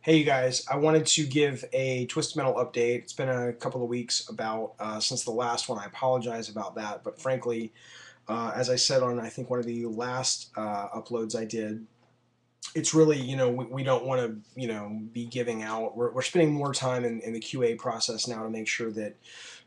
Hey you guys, I wanted to give a Twisted Metal update. It's been a couple of weeks about since the last one. I apologize about that, but frankly, as I said on I think one of the last uploads I did, it's really we don't want to be giving out. We're spending more time in the QA process now to make sure that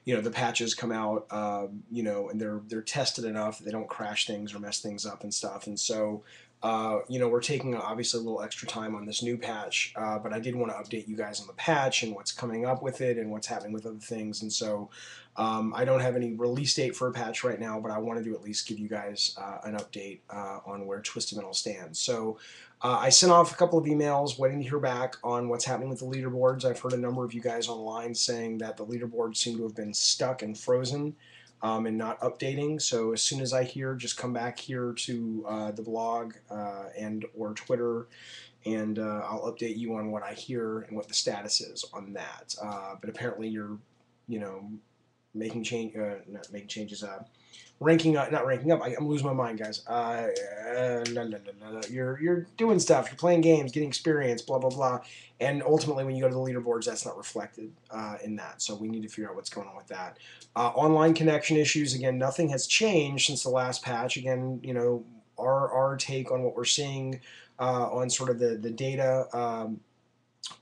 the patches come out and they're tested enough that they don't crash things or mess things up and stuff. And so we're taking obviously a little extra time on this new patch, but I did want to update you guys on the patch and what's coming up with it and what's happening with other things. And so I don't have any release date for a patch right now, but I wanted to at least give you guys an update on where Twisted Metal stands. So I sent off a couple of emails waiting to hear back on what's happening with the leaderboards. I've heard a number of you guys online saying that the leaderboards seem to have been stuck and frozen and not updating. So as soon as I hear, just come back here to the blog and or Twitter, and I'll update you on what I hear and what the status is on that. But apparently you're, you know, not making changes, ranking up, not ranking up. I'm losing my mind, guys. You're doing stuff. You're playing games, getting experience, blah blah blah, and ultimately, when you go to the leaderboards, that's not reflected in that. So we need to figure out what's going on with that. Online connection issues. Again, nothing has changed since the last patch. Again, our take on what we're seeing on sort of the data.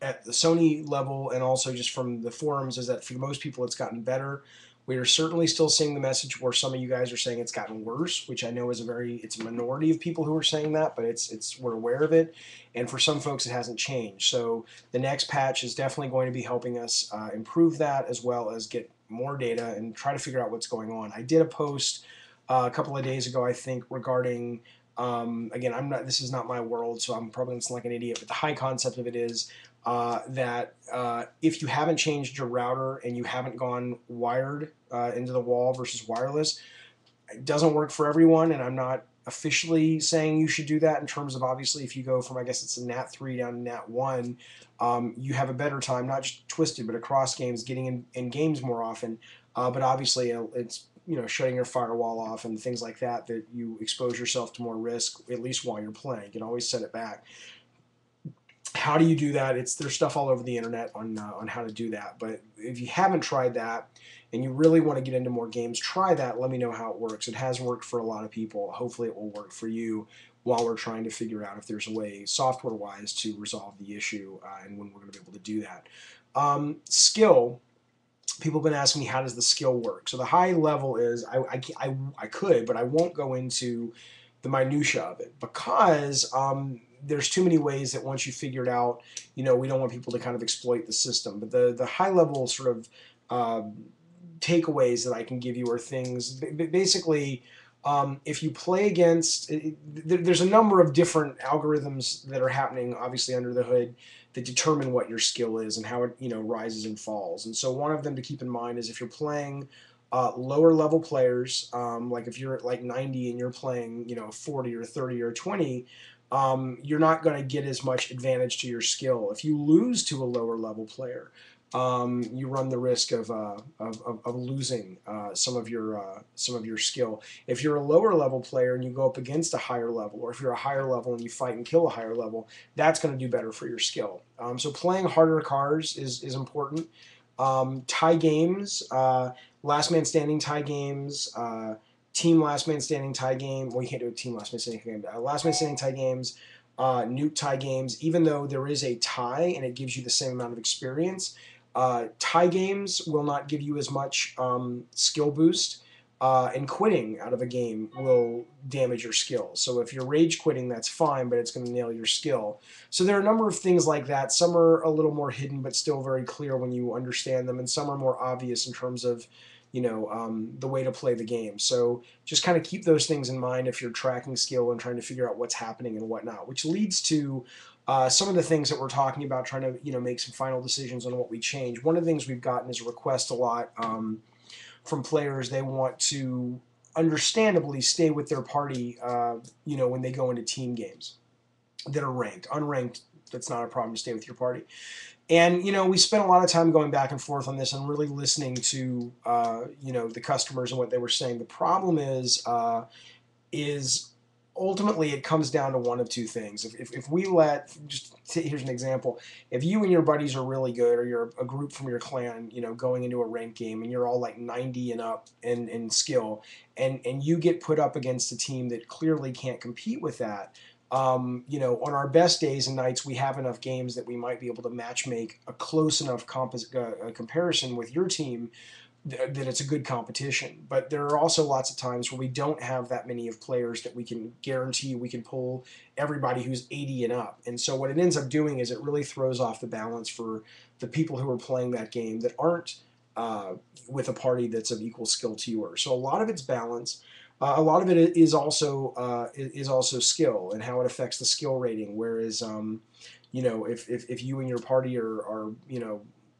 At the Sony level and also just from the forums is that for most people it's gotten better. We are certainly still seeing the message where some of you guys are saying it's gotten worse, which I know is it's a minority of people who are saying that, but it's we're aware of it, and for some folks it hasn't changed. So the next patch is definitely going to be helping us improve that as well as get more data and try to figure out what's going on. I did a post a couple of days ago, I think, regarding again, I'm not. This is not my world, so I'm probably just like an idiot. But the high concept of it is that if you haven't changed your router and you haven't gone wired into the wall versus wireless, it doesn't work for everyone. And I'm not officially saying you should do that in terms of obviously if you go from I guess it's a NAT 3 down to NAT 1, you have a better time, not just Twisted, but across games, getting in games more often. But obviously it's shutting your firewall off and things like that you expose yourself to more risk at least while you're playing. You can always set it back. How do you do that? There's stuff all over the internet on how to do that. But if you haven't tried that and you really want to get into more games, try that. Let me know how it works. It has worked for a lot of people. Hopefully, it will work for you while we're trying to figure out if there's a way software-wise to resolve the issue and when we're going to be able to do that. Skill. People have been asking me how does the skill work. So the high level is I could, but I won't go into the minutia of it because there's too many ways that once you figure it out, we don't want people to kind of exploit the system. But the high level sort of takeaways that I can give you are things basically. If you play against, there's a number of different algorithms that are happening, obviously under the hood, that determine what your skill is and how it rises and falls. And so one of them to keep in mind is if you're playing lower level players, like if you're at like 90 and you're playing 40 or 30 or 20, you're not going to get as much advantage to your skill. If you lose to a lower level player, you run the risk of losing some of your skill. If you're a lower level player and you go up against a higher level, or if you're a higher level and you fight and kill a higher level, that's going to do better for your skill. So playing harder cards is important. Tie games, last man standing tie games, team last man standing tie game. Well, you can't do a team last man standing game. Last man standing tie games, nuke tie games. Even though there is a tie and it gives you the same amount of experience, tie games will not give you as much skill boost. And quitting out of a game will damage your skill. So if you're rage quitting, that's fine, but it's going to nail your skill. So there are a number of things like that. Some are a little more hidden, but still very clear when you understand them, and some are more obvious in terms of the way to play the game. So just kind of keep those things in mind if you're tracking skill and trying to figure out what's happening and whatnot, which leads to some of the things that we're talking about, trying to make some final decisions on what we change. One of the things we've gotten is a request a lot from players. They want to understandably stay with their party, when they go into team games that are ranked. Unranked, that's not a problem to stay with your party. And we spent a lot of time going back and forth on this and really listening to the customers and what they were saying. The problem is ultimately it comes down to one of two things. If we let, here's an example. If you and your buddies are really good, or you're a group from your clan, going into a ranked game, and you're all like 90 and up in skill, and you get put up against a team that clearly can't compete with that. On our best days and nights, we have enough games that we might be able to match make a close enough comparison with your team that it's a good competition. But there are also lots of times where we don't have that many of players that we can guarantee we can pull everybody who's 80 and up. And so what it ends up doing is it really throws off the balance for the people who are playing that game that aren't with a party that's of equal skill to yours. So a lot of it's balance. A lot of it is also skill and how it affects the skill rating. Whereas, if you and your party are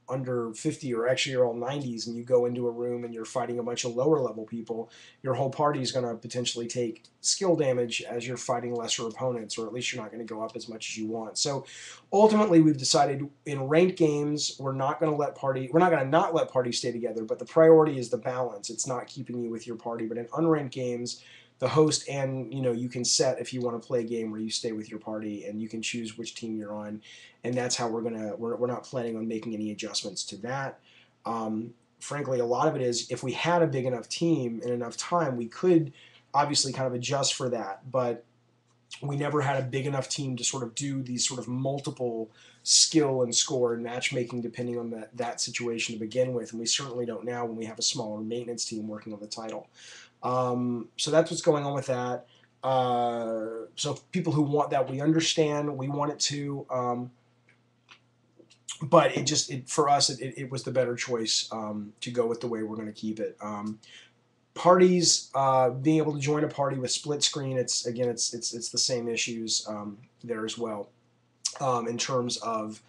under 50, or actually you're all 90s, and you go into a room and you're fighting a bunch of lower level people, your whole party is going to potentially take skill damage as you're fighting lesser opponents, or at least you're not going to go up as much as you want. So ultimately, we've decided in ranked games we're not going to not let parties stay together, but the priority is the balance. It's not keeping you with your party. But in unranked games, the host, and you can set if you want to play a game where you stay with your party and you can choose which team you're on, and that's how we're not planning on making any adjustments to that. Frankly, a lot of it is, if we had a big enough team and enough time, we could obviously kind of adjust for that, but we never had a big enough team to sort of do these sort of multiple skill and score and matchmaking depending on that situation to begin with, and we certainly don't now when we have a smaller maintenance team working on the title. So that's what's going on with that. So people who want that, we understand. We want it to, but for us, it was the better choice to go with the way we're going to keep it. Parties, being able to join a party with split screen, it's the same issues there as well. In terms of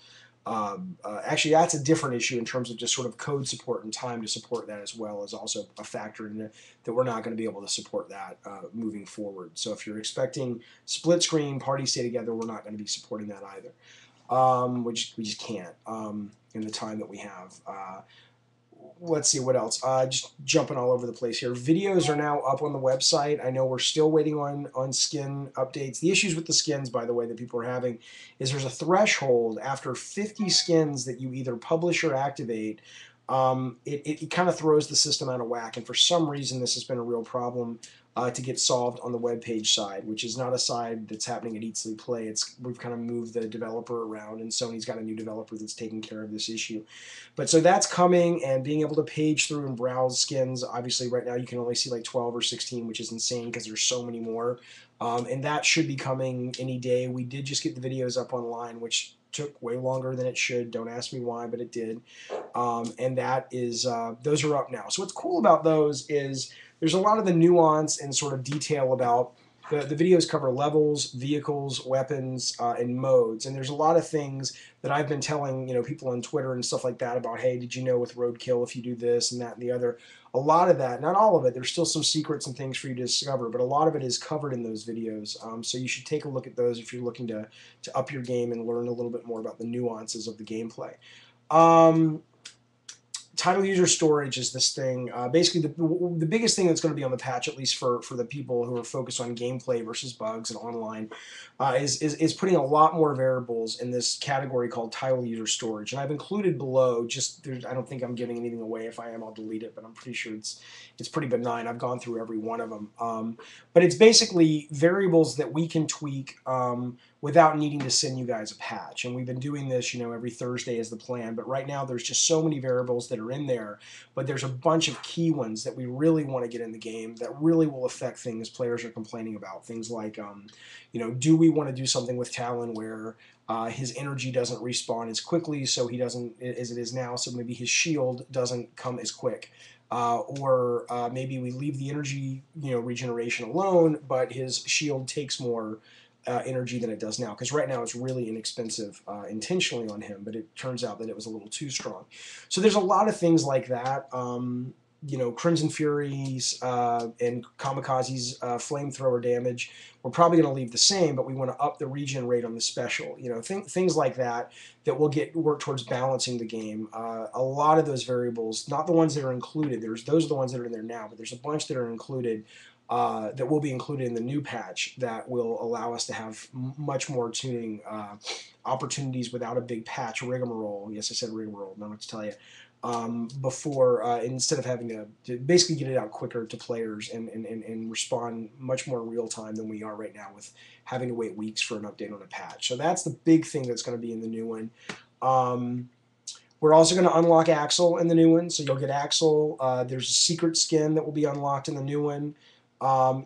actually, that's a different issue in terms of just sort of code support and time to support that as well, is also a factor in it, that we're not going to be able to support that moving forward. So if you're expecting split screen parties stay together, we're not going to be supporting that either. We just can't in the time that we have. Let's see what else. Just jumping all over the place here. Videos are now up on the website. I know we're still waiting on skin updates. The issues with the skins, by the way, that people are having is there's a threshold after 50 skins that you either publish or activate. It kind of throws the system out of whack, and for some reason this has been a real problem to get solved on the web page side, which is not a side that's happening at Eat Sleep Play. We've kind of moved the developer around, and Sony's got a new developer that's taking care of this issue. But so that's coming, and being able to page through and browse skins. Obviously, right now you can only see like 12 or 16, which is insane because there's so many more. And that should be coming any day. We did just get the videos up online, which took way longer than it should. Don't ask me why, but it did. And that is those are up now. So what's cool about those is there's a lot of the nuance and sort of detail about the videos cover levels, vehicles, weapons, and modes. And there's a lot of things that I've been telling people on Twitter and stuff like that about, hey, did you know with Roadkill if you do this and that and the other? A lot of that, not all of it, there's still some secrets and things for you to discover, but a lot of it is covered in those videos. So you should take a look at those if you're looking to up your game and learn a little bit more about the nuances of the gameplay. Title user storage is this thing. Basically, the biggest thing that's going to be on the patch, at least for the people who are focused on gameplay versus bugs and online, is putting a lot more variables in this category called title user storage. And I've included below, I don't think I'm giving anything away. If I am, I'll delete it, but I'm pretty sure it's pretty benign. I've gone through every one of them. But it's basically variables that we can tweak without needing to send you guys a patch. And we've been doing this, every Thursday is the plan. But right now there's just so many variables that are in there, but there's a bunch of key ones that we really want to get in the game that really will affect things players are complaining about. Things like, do we want to do something with Talon where his energy doesn't respawn as quickly, so he doesn't, as it is now, so maybe his shield doesn't come as quick. Or maybe we leave the energy, regeneration alone, but his shield takes more energy than it does now, because right now it's really inexpensive intentionally on him, but it turns out that it was a little too strong. So there's a lot of things like that. Crimson Fury's and Kamikaze's flamethrower damage, we're probably going to leave the same, but we want to up the regen rate on the special. Things like that will work towards balancing the game. A lot of those variables, not the ones that are included, those are the ones that are in there now, but there's a bunch that are included, that will be included in the new patch that will allow us to have much more tuning opportunities without a big patch rigmarole. Yes, I said rigmarole, not what to tell you. Before instead of having to basically get it out quicker to players and respond much more in real time than we are right now with having to wait weeks for an update on a patch. So that's the big thing that's going to be in the new one. We're also going to unlock Axel in the new one, so you'll get Axel. There's a secret skin that will be unlocked in the new one.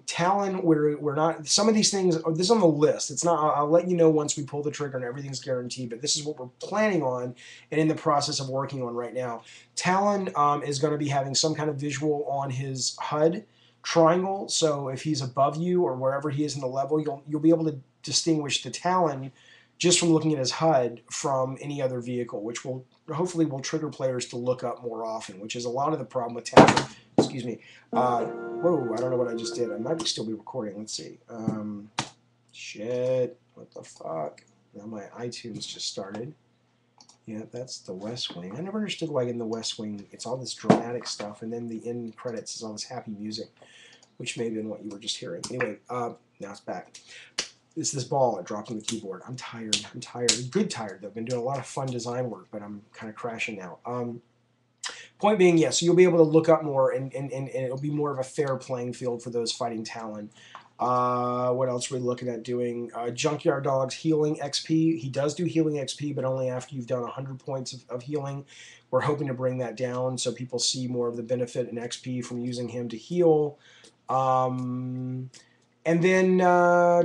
Talon, we're not. Some of these things. This is on the list. It's not. I'll let you know once we pull the trigger and everything's guaranteed. But this is what we're planning on and in the process of working on right now. Talon is going to be having some kind of visual on his HUD triangle. So if he's above you or wherever he is in the level, you'll be able to distinguish the Talon just from looking at his HUD from any other vehicle, which will hopefully will trigger players to look up more often, which is a lot of the problem with Talon. Excuse me. Whoa, I don't know what I just did. I might still be recording. Let's see. Shit. What the fuck? Now my iTunes just started. Yeah, that's the West Wing. I never understood why in the West Wing it's all this dramatic stuff, and then the end credits is all this happy music, which may have been what you were just hearing. Anyway, now it's back. It's this ball that dropped on the keyboard. I'm tired. I'm tired. Good tired, though. I've been doing a lot of fun design work, but I'm kind of crashing now. Point being, yes, so you'll be able to look up more, and it'll be more of a fair playing field for those fighting Talon. What else are we looking at doing? Junkyard Dog's healing XP. He does do healing XP, but only after you've done 100 points of healing. We're hoping to bring that down so people see more of the benefit and XP from using him to heal. And then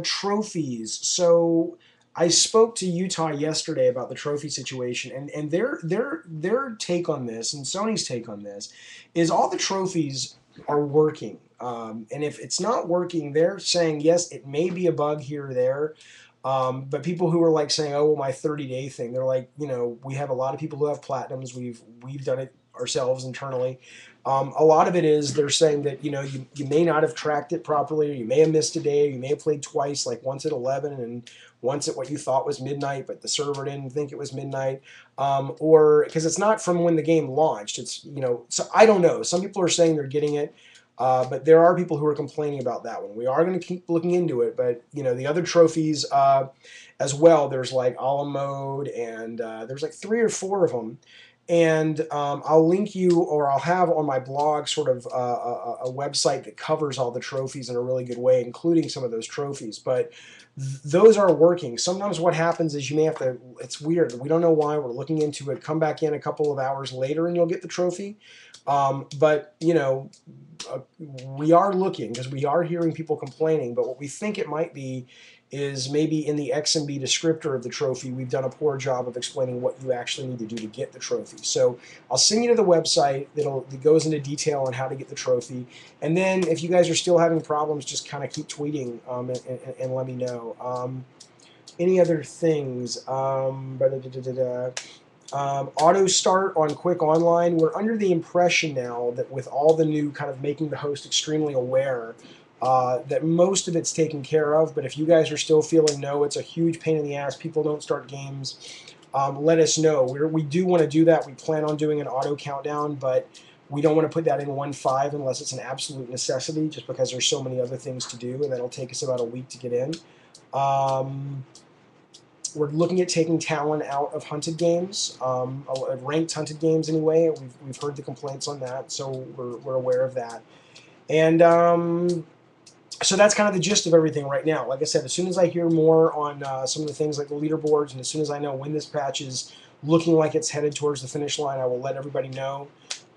trophies. So I spoke to Utah yesterday about the trophy situation, and their take on this and Sony's take on this is all the trophies are working. And if it's not working, they're saying yes, it may be a bug here or there. But people who are like saying, "Oh, well, my 30-day thing," they're like, we have a lot of people who have platinums. We've done it ourselves internally. A lot of it is they're saying that you may not have tracked it properly, or you may have missed a day, or you may have played twice, like once at 11 and once at what you thought was midnight, but the server didn't think it was midnight, or because it's not from when the game launched. It's so I don't know. Some people are saying they're getting it. But there are people who are complaining about that one. We are going to keep looking into it, but the other trophies as well. There's like Ala mode, and there's like 3 or 4 of them. And I'll link you, or I'll have on my blog sort of a website that covers all the trophies in a really good way, including some of those trophies. But those are working. Sometimes what happens is you may have to, it's weird, we don't know why, we're looking into it, come back in a couple of hours later and you'll get the trophy. But we are looking, because we are hearing people complaining, but what we think it might be is maybe in the XMB descriptor of the trophy, we've done a poor job of explaining what you actually need to do to get the trophy. So I'll send you to the website that goes into detail on how to get the trophy. And then if you guys are still having problems, just kind of keep tweeting and let me know. Any other things? Auto start on Quick Online. We're under the impression now that with all the new kind of making the host extremely aware, that most of it's taken care of. But if you guys are still feeling no, it's a huge pain in the ass, people don't start games, let us know. We do want to do that. We plan on doing an auto countdown, but we don't want to put that in 1.5 unless it's an absolute necessity, just because there's so many other things to do, and that'll take us about a week to get in. We're looking at taking Talon out of hunted games, ranked hunted games anyway. We've heard the complaints on that, so we're aware of that. And so that's kind of the gist of everything right now. Like I said, as soon as I hear more on some of the things like the leaderboards, and as soon as I know when this patch is looking like it's headed towards the finish line, I will let everybody know.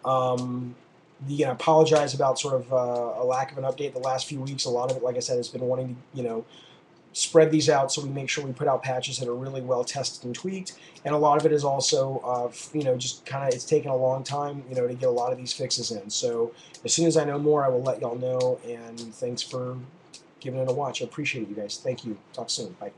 I apologize about sort of a lack of an update the last few weeks. A lot of it, like I said, has been wanting to, spread these out so we make sure we put out patches that are really well tested and tweaked. And a lot of it is also, just kind of, it's taken a long time, to get a lot of these fixes in. So as soon as I know more, I will let y'all know. And thanks for giving it a watch. I appreciate it, you guys. Thank you. Talk soon. Bye.